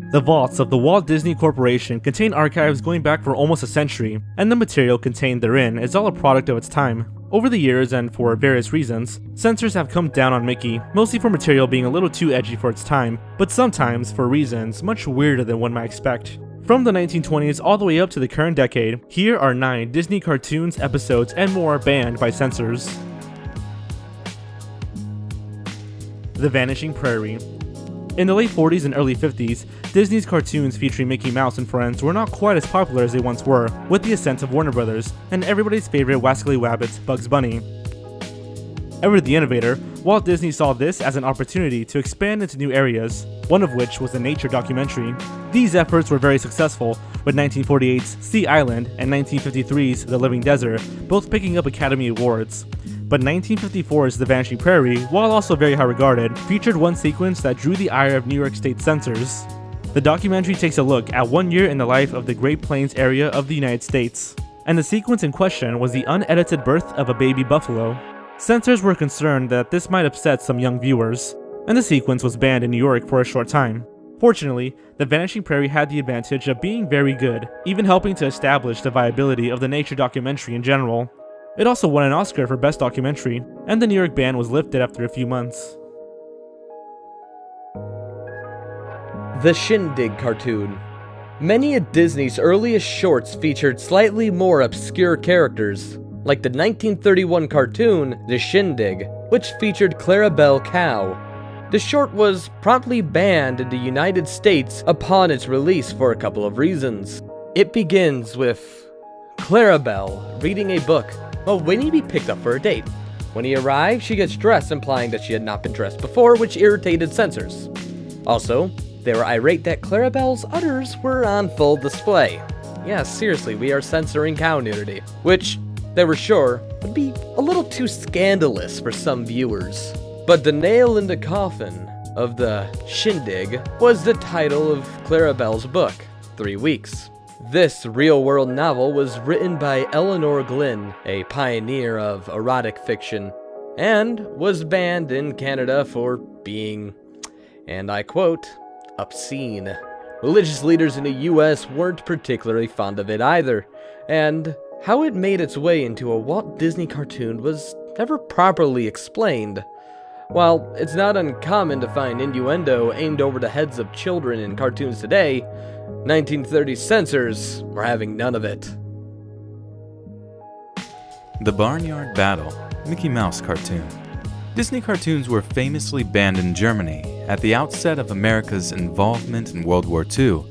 The vaults of the Walt Disney Corporation contain archives going back for almost a century, and the material contained therein is all a product of its time. Over the years, and for various reasons, censors have come down on Mickey, mostly for material being a little too edgy for its time, but sometimes for reasons much weirder than one might expect. From the 1920s all the way up to the current decade, here are 9 Disney cartoons, episodes, and more banned by censors. The Vanishing Prairie. In the late 40s and early 50s, Disney's cartoons featuring Mickey Mouse and friends were not quite as popular as they once were, with the ascent of Warner Brothers, and everybody's favorite Wascally Wabbit, Bugs Bunny. Ever the innovator, Walt Disney saw this as an opportunity to expand into new areas, one of which was the nature documentary. These efforts were very successful, with 1948's Sea Island and 1953's The Living Desert both picking up Academy Awards. But 1954's The Vanishing Prairie, while also very high regarded, featured one sequence that drew the ire of New York State censors. The documentary takes a look at 1 year in the life of the Great Plains area of the United States, and the sequence in question was the unedited birth of a baby buffalo. Censors were concerned that this might upset some young viewers, and the sequence was banned in New York for a short time. Fortunately, The Vanishing Prairie had the advantage of being very good, even helping to establish the viability of the nature documentary in general. It also won an Oscar for Best Documentary, and the New York ban was lifted after a few months. The Shindig cartoon. Many of Disney's earliest shorts featured slightly more obscure characters, like the 1931 cartoon The Shindig, which featured Clarabelle Cow. The short was promptly banned in the United States upon its release for a couple of reasons. It begins with Clarabelle reading a book while waiting to be picked up for a date. When he arrives, she gets dressed, implying that she had not been dressed before, which irritated censors. Also, they were irate that Clarabelle's udders were on full display. Yeah, seriously, we are censoring cow nudity, which they were sure would be a little too scandalous for some viewers. But the nail in the coffin of the Shindig was the title of Clarabelle's book, 3 Weeks. This real-world novel was written by Eleanor Glynn, a pioneer of erotic fiction, and was banned in Canada for being, and I quote, obscene. Religious leaders in the US weren't particularly fond of it either, and how it made its way into a Walt Disney cartoon was never properly explained. While it's not uncommon to find innuendo aimed over the heads of children in cartoons today, 1930 censors were having none of it. The Barnyard Battle, Mickey Mouse cartoon. Disney cartoons were famously banned in Germany at the outset of America's involvement in World War II,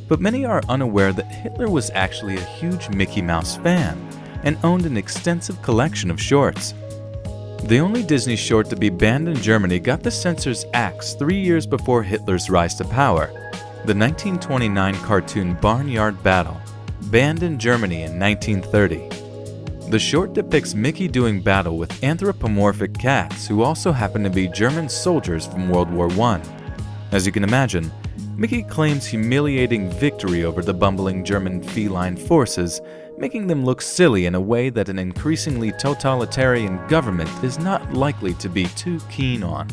but many are unaware that Hitler was actually a huge Mickey Mouse fan and owned an extensive collection of shorts. The only Disney short to be banned in Germany got the censors' axe 3 years before Hitler's rise to power. The 1929 cartoon Barnyard Battle, banned in Germany in 1930. The short depicts Mickey doing battle with anthropomorphic cats who also happen to be German soldiers from World War I. As you can imagine, Mickey claims humiliating victory over the bumbling German feline forces, making them look silly in a way that an increasingly totalitarian government is not likely to be too keen on.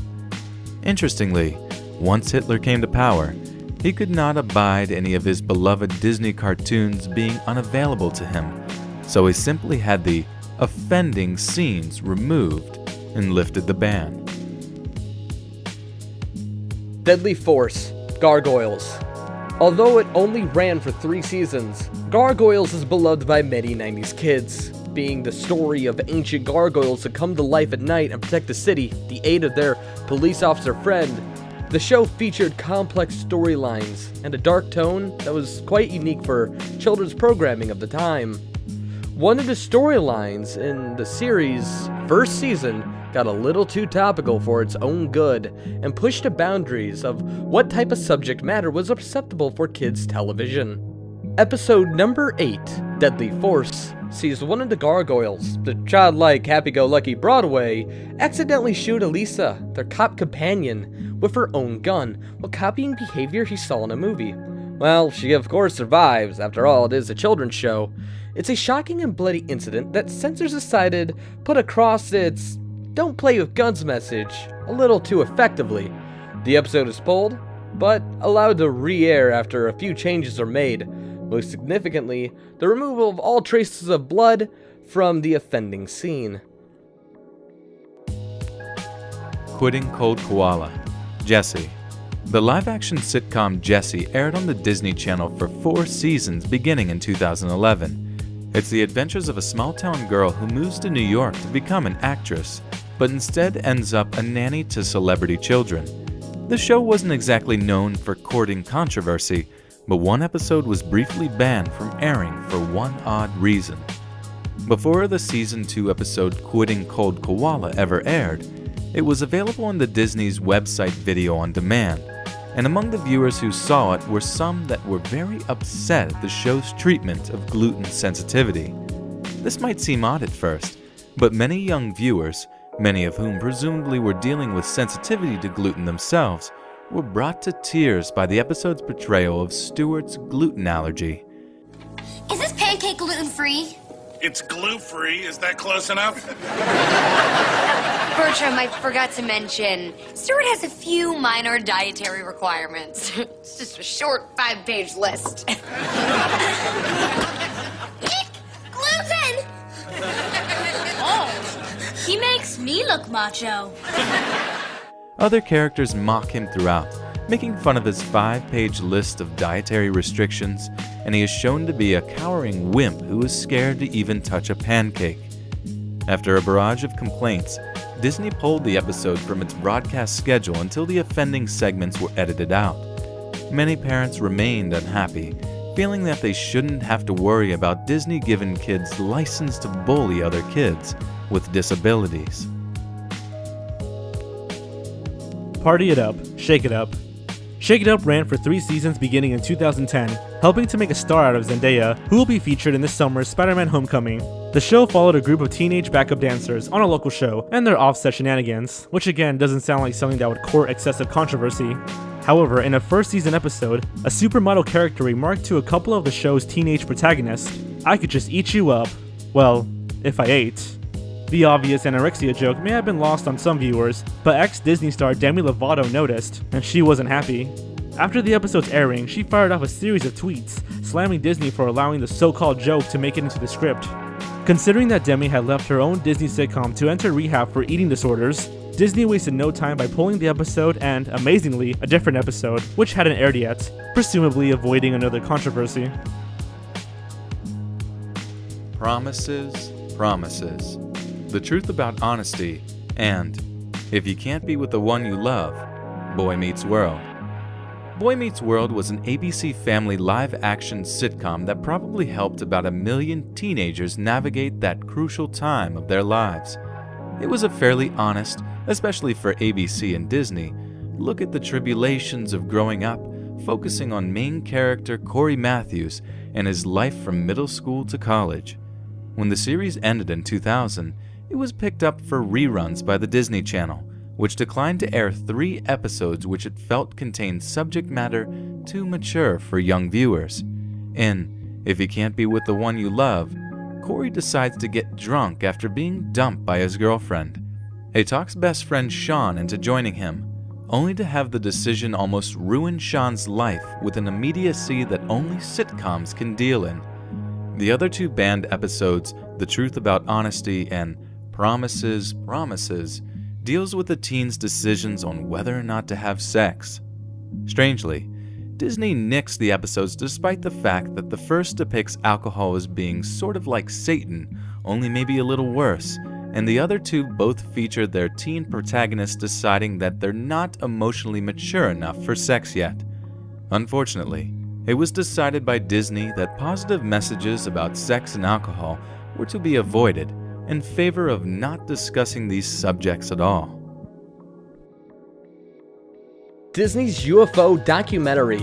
Interestingly, once Hitler came to power, he could not abide any of his beloved Disney cartoons being unavailable to him, so he simply had the offending scenes removed and lifted the ban. Deadly Force, Gargoyles. Although it only ran for 3 seasons, Gargoyles is beloved by many 90s kids, being the story of ancient gargoyles that come to life at night and protect the city, the aid of their police officer friend. The show featured complex storylines and a dark tone that was quite unique for children's programming of the time. One of the storylines in the series' first season got a little too topical for its own good and pushed the boundaries of what type of subject matter was acceptable for kids' television. Episode number 8, Deadly Force, sees one of the gargoyles, the childlike happy-go-lucky Broadway, accidentally shoot Elisa, their cop companion, with her own gun while copying behavior he saw in a movie. Well, she of course survives, after all it is a children's show. It's a shocking and bloody incident that censors decided put across its "don't play with guns" message a little too effectively. The episode is pulled, but allowed to re-air after a few changes are made. Most significantly, the removal of all traces of blood from the offending scene. Quitting Cold Koala, Jessie. The live-action sitcom Jessie aired on the Disney Channel for 4 seasons beginning in 2011. It's the adventures of a small-town girl who moves to New York to become an actress, but instead ends up a nanny to celebrity children. The show wasn't exactly known for courting controversy, but one episode was briefly banned from airing for one odd reason. Before the Season 2 episode Quitting Cold Koala ever aired, it was available on the Disney's website Video on Demand, and among the viewers who saw it were some that were very upset at the show's treatment of gluten sensitivity. This might seem odd at first, but many young viewers, many of whom presumably were dealing with sensitivity to gluten themselves, were brought to tears by the episode's portrayal of Stewart's gluten allergy. Is this pancake gluten-free? It's glue-free. Is that close enough? Bertram, I forgot to mention, Stewart has a few minor dietary requirements. It's just a short 5-page list. Gluten! Oh, he makes me look macho. Other characters mock him throughout, making fun of his 5-page list of dietary restrictions, and he is shown to be a cowering wimp who is scared to even touch a pancake. After a barrage of complaints, Disney pulled the episode from its broadcast schedule until the offending segments were edited out. Many parents remained unhappy, feeling that they shouldn't have to worry about Disney giving kids license to bully other kids with disabilities. Party It Up, Shake It Up. Shake It Up ran for 3 seasons beginning in 2010, helping to make a star out of Zendaya, who will be featured in this summer's Spider-Man Homecoming. The show followed a group of teenage backup dancers on a local show and their offset shenanigans, which again doesn't sound like something that would court excessive controversy. However, in a first season episode, a supermodel character remarked to a couple of the show's teenage protagonists, "I could just eat you up. Well, if I ate." The obvious anorexia joke may have been lost on some viewers, but ex-Disney star Demi Lovato noticed, and she wasn't happy. After the episode's airing, she fired off a series of tweets, slamming Disney for allowing the so-called joke to make it into the script. Considering that Demi had left her own Disney sitcom to enter rehab for eating disorders, Disney wasted no time by pulling the episode and, amazingly, a different episode, which hadn't aired yet, presumably avoiding another controversy. Promises, Promises. The Truth About Honesty, and If You Can't Be With the One You Love, Boy Meets World. Boy Meets World was an ABC Family live-action sitcom that probably helped about 1 million teenagers navigate that crucial time of their lives. It was a fairly honest, especially for ABC and Disney, look at the tribulations of growing up, focusing on main character Corey Matthews and his life from middle school to college. When the series ended in 2000, it was picked up for reruns by the Disney Channel, which declined to air 3 episodes which it felt contained subject matter too mature for young viewers. In If You Can't Be With the One You Love, Corey decides to get drunk after being dumped by his girlfriend. He talks best friend Sean into joining him, only to have the decision almost ruin Sean's life with an immediacy that only sitcoms can deal in. The other 2 banned episodes, The Truth About Honesty and Promises, Promises, deals with the teen's decisions on whether or not to have sex. Strangely, Disney nixed the episodes despite the fact that the first depicts alcohol as being sort of like Satan, only maybe a little worse, and the other 2 both featured their teen protagonists deciding that they're not emotionally mature enough for sex yet. Unfortunately, it was decided by Disney that positive messages about sex and alcohol were to be avoided in favor of not discussing these subjects at all. Disney's UFO documentary.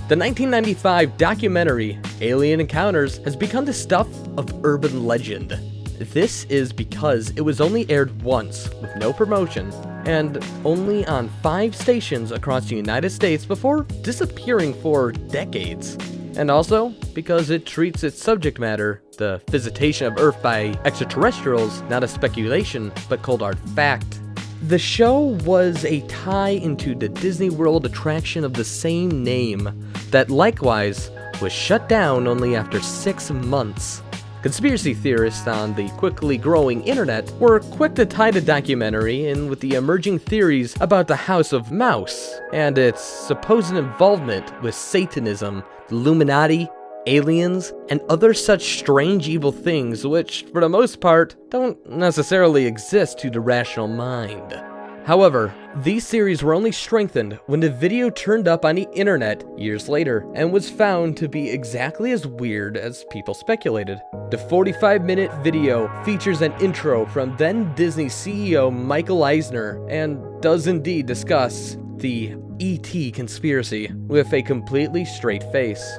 The 1995 documentary Alien Encounters has become the stuff of urban legend. This is because it was only aired once with no promotion and only on 5 stations across the United States before disappearing for decades. And also because it treats its subject matter, the visitation of Earth by extraterrestrials, not as speculation but cold hard fact. The show was a tie into the Disney World attraction of the same name that likewise was shut down only after 6 months. Conspiracy theorists on the quickly growing internet were quick to tie the documentary in with the emerging theories about the House of Mouse and its supposed involvement with Satanism, the Illuminati, aliens, and other such strange evil things which, for the most part, don't necessarily exist to the rational mind. However, these theories were only strengthened when the video turned up on the internet years later and was found to be exactly as weird as people speculated. The 45-minute video features an intro from then Disney CEO Michael Eisner and does indeed discuss the E.T. conspiracy with a completely straight face.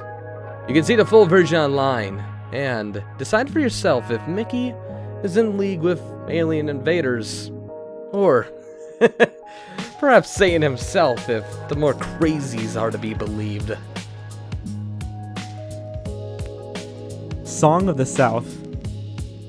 You can see the full version online and decide for yourself if Mickey is in league with alien invaders, or perhaps Satan himself if the more crazies are to be believed. Song of the South.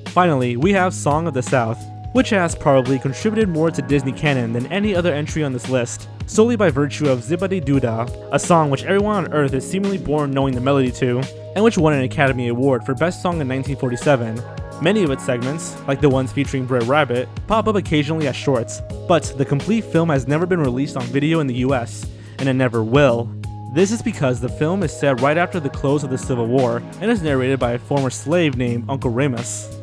Finally, we have Song of the South, which has probably contributed more to Disney canon than any other entry on this list, solely by virtue of Zippity Doo Dah, a song which everyone on Earth is seemingly born knowing the melody to, and which won an Academy Award for Best Song in 1947. Many of its segments, like the ones featuring Brer Rabbit, pop up occasionally as shorts, but the complete film has never been released on video in the US, and it never will. This is because the film is set right after the close of the Civil War, and is narrated by a former slave named Uncle Remus.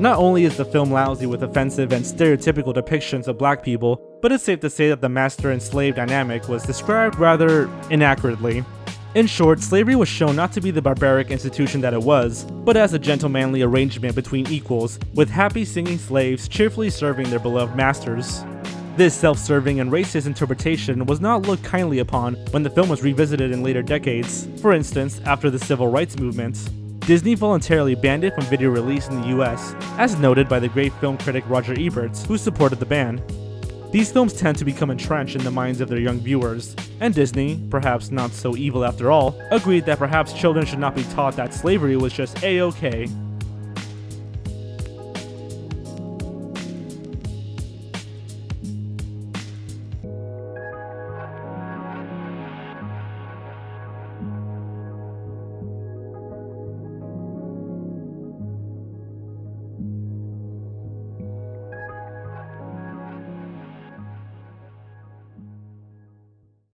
Not only is the film lousy with offensive and stereotypical depictions of black people, but it's safe to say that the master and slave dynamic was described rather inaccurately. In short, slavery was shown not to be the barbaric institution that it was, but as a gentlemanly arrangement between equals, with happy singing slaves cheerfully serving their beloved masters. This self-serving and racist interpretation was not looked kindly upon when the film was revisited in later decades. For instance, after the civil rights movement, Disney voluntarily banned it from video release in the US, as noted by the great film critic Roger Ebert, who supported the ban. These films tend to become entrenched in the minds of their young viewers, and Disney, perhaps not so evil after all, agreed that perhaps children should not be taught that slavery was just A-okay.